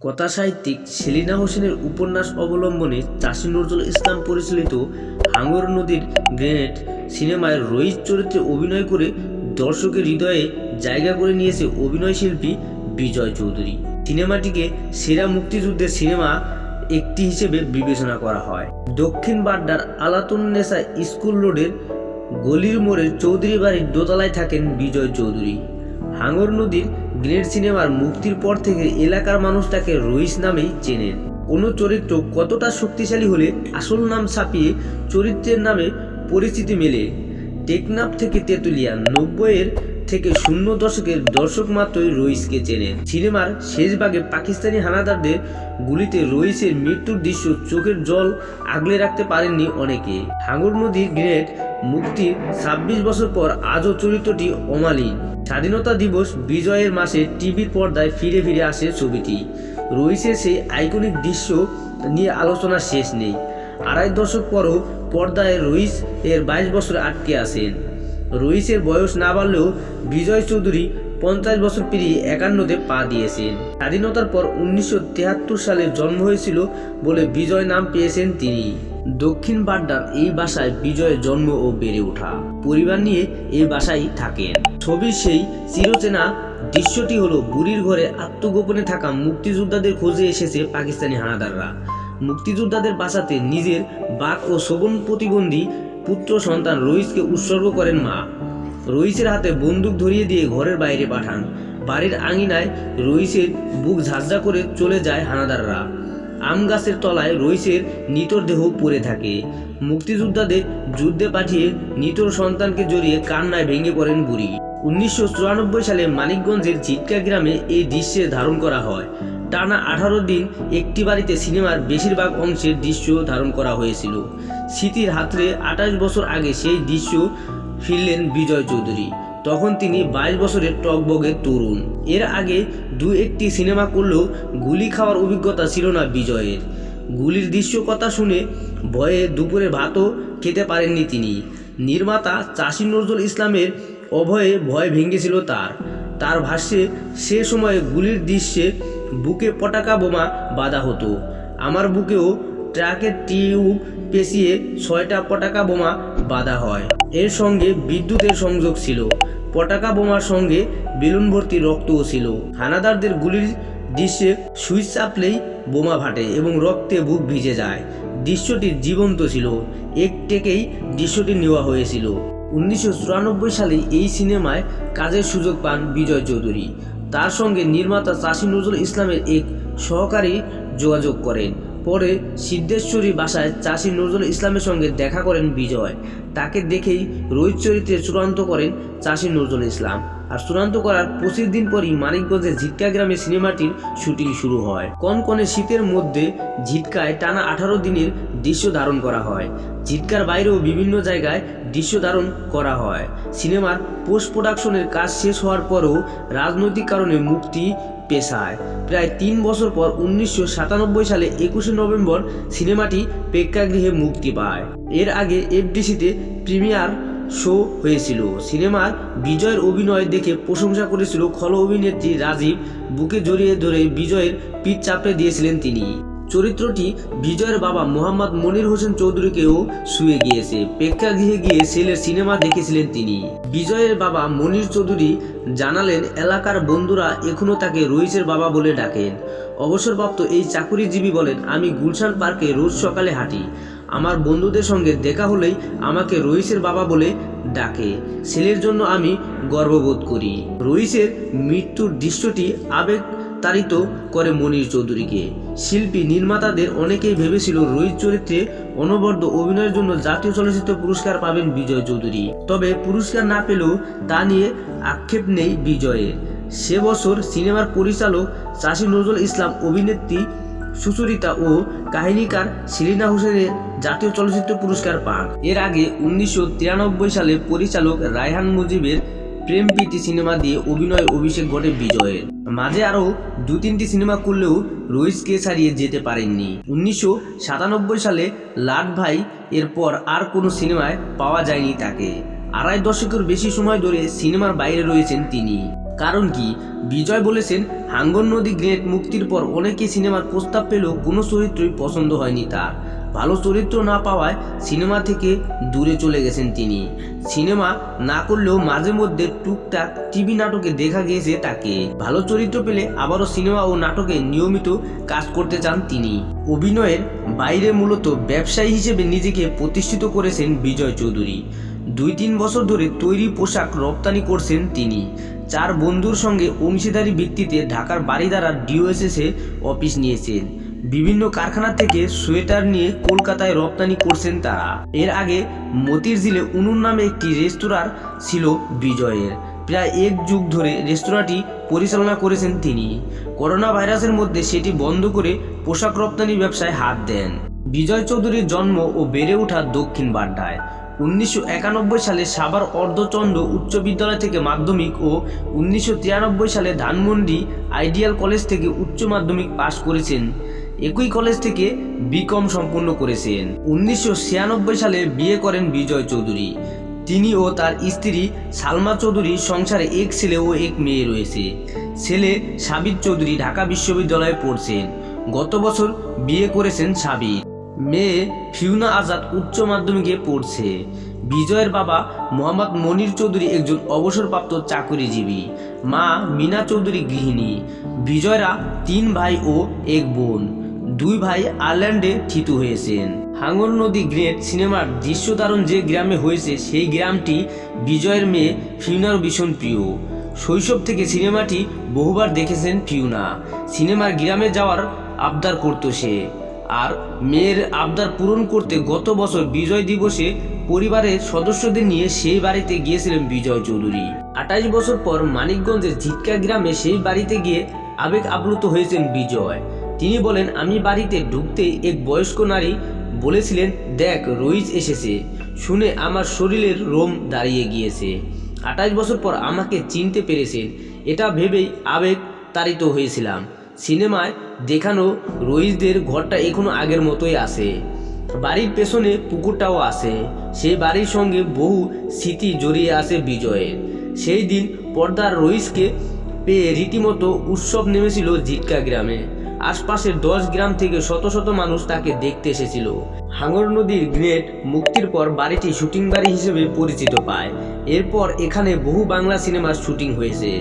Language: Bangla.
কথা সাহিত্যিক সেলিনা হোসেনের উপন্যাস অবলম্বনে চাষী নজরুল ইসলাম পরিচালিত হাঙর নদীর গ্রেনেড সিনেমায় রোহিত চরিত্রে অভিনয় করে দর্শকের হৃদয়ে জায়গা করে নিয়েছে অভিনয়শিল্পী বিজয় চৌধুরী। সিনেমাটিকে সেরা মুক্তিযুদ্ধের সিনেমা একটি হিসেবে বিবেচনা করা হয়। দক্ষিণ বাড্ডার আলাতুন্নেসা স্কুল রোডের গলির মোড়ের চৌধুরী বাড়ির দোতলায় থাকেন বিজয় চৌধুরী। হাঙর নদীর গ্রেনেড সিনেমার মুক্তির পর থেকে এলাকার মানুষ তাকে রইস নামেই চেনেন। কোনো চরিত্র কতটা শক্তিশালী হলে আসল নাম ছাপিয়ে চরিত্রের নামে পরিচিতি মেলে। টেকনাফ থেকে তেঁতুলিয়া 90-এর থেকে 00 দশকের দর্শক মাত্রই রইসকে চেনেন। সিনেমার শেষ ভাগে পাকিস্তানি হানাদারদের গুলিতে রইসের মৃত্যুর দৃশ্য চোখের জল আগলে রাখতে পারেননি অনেকে। হাঙর নদীর গ্রেনেড মুক্তির 26 বছর পর আজও চরিত্রটি অমালিন। স্বাধীনতা দিবস বিজয়ের মাসে টিভির পর্দায় ফিরে ফিরে আসে ছবিটি। রইসের সেই আইকনিক দৃশ্য নিয়ে আলোচনা শেষ নেই। 2.5 দশক পরও পর্দায় রইস এর 22 বছরে আটকে আছেন। রইসের বয়স না বাড়লেও বিজয় চৌধুরী 50 বছর পেরিয়ে 51-তে পা দিয়েছেন। স্বাধীনতার পর 1973 সালে জন্ম হয়েছিল বলে বিজয় নাম পেয়েছেন তিনি। দক্ষিণ বাড্ডার এই বাসায় বিজয়ের জন্ম ও বেড়ে ওঠা। পরিবার নিয়ে এই বাসায় থাকেন। ছবির সেই চিরচেনা দৃশ্যটি হলো বুড়ির ঘরে আত্মগোপনে থাকা মুক্তিযোদ্ধাদের খোঁজে এসেছে পাকিস্তানি হানাদাররা। মুক্তিযোদ্ধাদের বাঁচাতে নিজের বাক ও শ্রবণ প্রতিবন্ধী পুত্র সন্তান রইসকে উৎসর্গ করেন মা। রইসের হাতে বন্দুক ধরিয়ে দিয়ে ঘরের বাইরে পাঠান। বাড়ির আঙিনায় রইসের বুক ঝাঁঝরা করে চলে যায় হানাদাররা। আম গাছের তলায় রইসের নিতর দেহ পড়ে থাকে। মুক্তিযোদ্ধাদের যুদ্ধে পাঠিয়ে নিতর সন্তানকে জড়িয়ে কান্নায় ভেঙে পড়েন বুড়ি। 1994 সালে মানিকগঞ্জের ঝিটকা গ্রামে এই দৃশ্যে ধারণ করা হয়। টানা 18 দিন একটি বাড়িতে সিনেমার বেশিরভাগ অংশের দৃশ্য ধারণ করা হয়েছিল। স্মৃতির হাতড়ে 28 বছর আগে সেই দৃশ্য ফিরলেন বিজয় চৌধুরী। তখন তিনি 22 বছরের টকবগে তরুণ। এর আগে 2-1টি সিনেমা করলেও গুলি খাওয়ার অভিজ্ঞতা ছিল না বিজয়ের। গুলির দৃশ্য কথা শুনে ভয়ে দুপুরে ভাতও খেতে পারেননি তিনি। নির্মাতা চাষী নজরুল ইসলামের অভয়ে ভয় ভেঙেছিল তার ভাষ্যে সে সময়ে গুলির দৃশ্যে বুকে পটাকা বোমা বাঁধা হতো। আমার বুকেও ট্রাকের টিউব পেঁচিয়ে 6টা পটাকা বোমা বাঁধা হয়। এর সঙ্গে বিদ্যুতের সংযোগ ছিল। পটাকা বোমার সঙ্গে বেলুন ভর্তি রক্তও ছিল। হানাদারদের গুলির দৃশ্যে সুইচ চাপলেই বোমা ফাটে এবং রক্তে বুক ভিজে যায়। দৃশ্যটি জীবন্ত ছিল। এক টেকেই দৃশ্যটি নেওয়া হয়েছিল। 1994 সালে এই সিনেমায় কাজের সুযোগ পান বিজয় চৌধুরী। তার সঙ্গে নির্মাতা চাষী নজরুল ইসলামের এক সহকারী যোগাযোগ করেন। পরে সিদ্ধেশ্বরী বাসায় চাষী নজরুল ইসলামের সঙ্গে দেখা করেন বিজয়। তাকে দেখেই রোহিত চরিত্রে চূড়ান্ত করেন চাষী নজরুল ইসলাম। আর চূড়ান্ত করার 25 দিন পরই মানিকগঞ্জের ঝিটকা গ্রামে সিনেমাটির শুটিং শুরু হয়। কনকনে শীতের মধ্যে ঝিটকায় টানা 18 দিনের দৃশ্য ধারণ করা হয়। ঝিটকার বাইরেও বিভিন্ন জায়গায় দৃশ্য ধারণ করা হয়। সিনেমার পোস্ট প্রোডাকশনের কাজ শেষ হওয়ার পরও রাজনৈতিক কারণে মুক্তি পেছায়। প্রায় 3 বছর পর 1997 সালে 21 নভেম্বর সিনেমাটি প্রেক্ষাগৃহে মুক্তি পায়। এর আগে এফডিসিতে প্রিমিয়ার শো হয়েছিল। সিনেমার বিজয়ের অভিনয় দেখে প্রশংসা করেছিল খল অভিনেত্রী রাজীব। বুকে জড়িয়ে ধরে বিজয়ের পিঠ চাপড়ে দিয়েছিলেন তিনি। চরিত্রটি বিজয়ের বাবা মোহাম্মদ মনির হোসেন চৌধুরীকেও ছুঁয়ে গিয়েছে। প্রেক্ষাগৃহে গিয়ে ছেলের সিনেমা দেখেছিলেন তিনি। বিজয়ের বাবা মনির চৌধুরী জানালেন, এলাকার বন্ধুরা এখনও তাকে রইসের বাবা বলে ডাকেন। অবসরপ্রাপ্ত এই চাকুরিজীবী বলেন, আমি গুলশান পার্কে রোজ সকালে হাঁটি। আমার বন্ধুদের সঙ্গে দেখা হলেই আমাকে রইসের বাবা বলে ডাকে। ছেলের জন্য আমি গর্ববোধ করি। রইসের মৃত্যুর দৃশ্যটি আবেগ তাড়িত করে মনির চৌধুরীকে। শিল্পী নির্মাতাদের অনেকেই ভেবেছিল রোহিত চরিত্রে অনবদ্য অভিনয়ের জন্য জাতীয় চলচ্চিত্র পুরস্কার পাবেন বিজয় চৌধুরী। তবে পুরস্কার না পেলেও তা নিয়ে আক্ষেপ নেই বিজয়ের। সে বছর সিনেমার পরিচালক চাষী নজরুল ইসলাম, অভিনেত্রী সুচরিতা ও কাহিনীকার সেলিনা হোসেনের জাতীয় চলচ্চিত্র পুরস্কার পান। এর আগে 1993 সালে পরিচালক রায়হান মুজিবের প্রেম প্রীতি সিনেমা দিয়ে অভিনয়ের অভিষেক ঘটে বিজয়ের। মাঝে আরও 2-3টি সিনেমা করলেও রইসকে ছাড়িয়ে যেতে পারেননি। 1997 সালে লাট ভাই এরপর আর কোনো সিনেমায় পাওয়া যায়নি তাকে। 2.5 দশকের বেশি সময় ধরে সিনেমার বাইরে রয়েছেন তিনি। কারণ কি? বিজয় বলেছেন, হাঙ্গর নদী গ্রেনেড মুক্তির পর অনেকে সিনেমার প্রস্তাব পেলেও কোনো চরিত্রই পছন্দ হয়নি তার। ভালো চরিত্র না পাওয়ায় সিনেমা থেকে দূরে চলে গেছেন তিনি। সিনেমা না করলেও মাঝে মধ্যে টুকটাক টিভি নাটকে দেখা গিয়েছে তাকে। ভালো চরিত্র পেলে আবারও সিনেমা ও নাটকে নিয়মিত কাজ করতে চান তিনি। অভিনয়ের বাইরে মূলত ব্যবসায়ী হিসেবে নিজেকে প্রতিষ্ঠিত করেছেন বিজয় চৌধুরী। 2-3 বছর ধরে তৈরি পোশাক রপ্তানি করছেন তিনি। 4 বন্ধুর সঙ্গে অংশীদারি ভিত্তিতে ঢাকার বারিধারা ডিওএসএসে অফিস নিয়েছেন। বিভিন্ন কারখানা থেকে সোয়েটার নিয়ে কলকাতায় রপ্তানি করছেন তারা। এর আগে মতিঝিলে উনুন নামে একটি রেস্তোরাঁ ছিল বিজয়ের। প্রায় 1 যুগ ধরে রেস্তোরাঁটি পরিচালনা করেছেন তিনি। করোনা ভাইরাসের মধ্যে সেটি বন্ধ করে পোশাক রপ্তানি ব্যবসায় হাত দেন। বিজয় চৌধুরীর জন্ম ও বেড়ে ওঠা দক্ষিণ বাড্ডায়। 1991 সালে সাভার অর্ধচন্দ্র উচ্চ বিদ্যালয় থেকে মাধ্যমিক ও 1993 সালে ধানমন্ডি আইডিয়াল কলেজ থেকে উচ্চ মাধ্যমিক পাশ করেছেন। একই কলেজ থেকে বিকম সম্পন্ন করেছেন। 1996 সালে বিয়ে করেন বিজয় চৌধুরী। তিনি ও তার স্ত্রী সালমা চৌধুরী সংসারে 1 ছেলে ও 1 মেয়ে রয়েছে। ছেলে সাবির চৌধুরী ঢাকা বিশ্ববিদ্যালয়ে পড়ছেন। গত বছর বিয়ে করেছেন সাবির। মেয়ে ফিউনা আজাদ উচ্চ মাধ্যমিকে পড়ছে। বিজয়ের বাবা মোহাম্মদ মনির চৌধুরী একজন অবসরপ্রাপ্ত চাকরিজীবী। মা মিনা চৌধুরী গৃহিণী। বিজয়রা 3 ভাই ও 1 বোন। 2 ভাই আয়ারল্যান্ডে থিতু হয়েছেন। হাঙ্গর নদী গ্রেনেড সিনেমার দৃশ্যধারণ যে গ্রামে হয়েছে সেই গ্রামটি বিজয়ের মেয়ে ফিউনার ভীষণ প্রিয়। শৈশব থেকে সিনেমাটি বহুবার দেখেছেন ফিউনা। সিনেমার গ্রামে যাওয়ার আবদার করত সে। আর মেয়ের আবদার পূরণ করতে গত বছর বিজয় দিবসে পরিবারের সদস্যদের নিয়ে সেই বাড়িতে গিয়েছিলেন বিজয় চৌধুরী। 28 বছর পর মানিকগঞ্জের ঝিটকা গ্রামে সেই বাড়িতে গিয়ে আবেগ আপ্লুত হয়েছেন বিজয়। তিনি বলেন, আমি বাড়িতে ঢুকতেই এক বয়স্ক নারী বলেছিলেন, দেখ রইজ এসেছে। শুনে আমার শরীরের রোম দাঁড়িয়ে গিয়েছে। 28 বছর পর আমাকে চিনতে পেরেছেন, এটা ভেবেই আবেগ তাড়িত হয়েছিলাম। সিনেমায় দেখানো রইজদের ঘরটা এখনো আগের মতোই আছে। বাড়ির পেছনে পুকুরটাও আছে। সেই বাড়ির সঙ্গে বহু স্মৃতি জড়িয়ে আছে বিজয়ের। সেই দিন পর্দার রইজকে পেয়ে রীতিমতো উৎসব নেমেছিল ঝিটকা গ্রামে। আশপাশের 10 গ্রাম থেকে শত শত মানুষ তাকে দেখতে এসেছিল। হাঙ্গর নদীর গ্রেনেড মুক্তির পর বাড়িটি শুটিং বাড়ি হিসেবে পরিচিত পায়। এরপর এখানে বহু বাংলা সিনেমার শুটিং হয়েছে।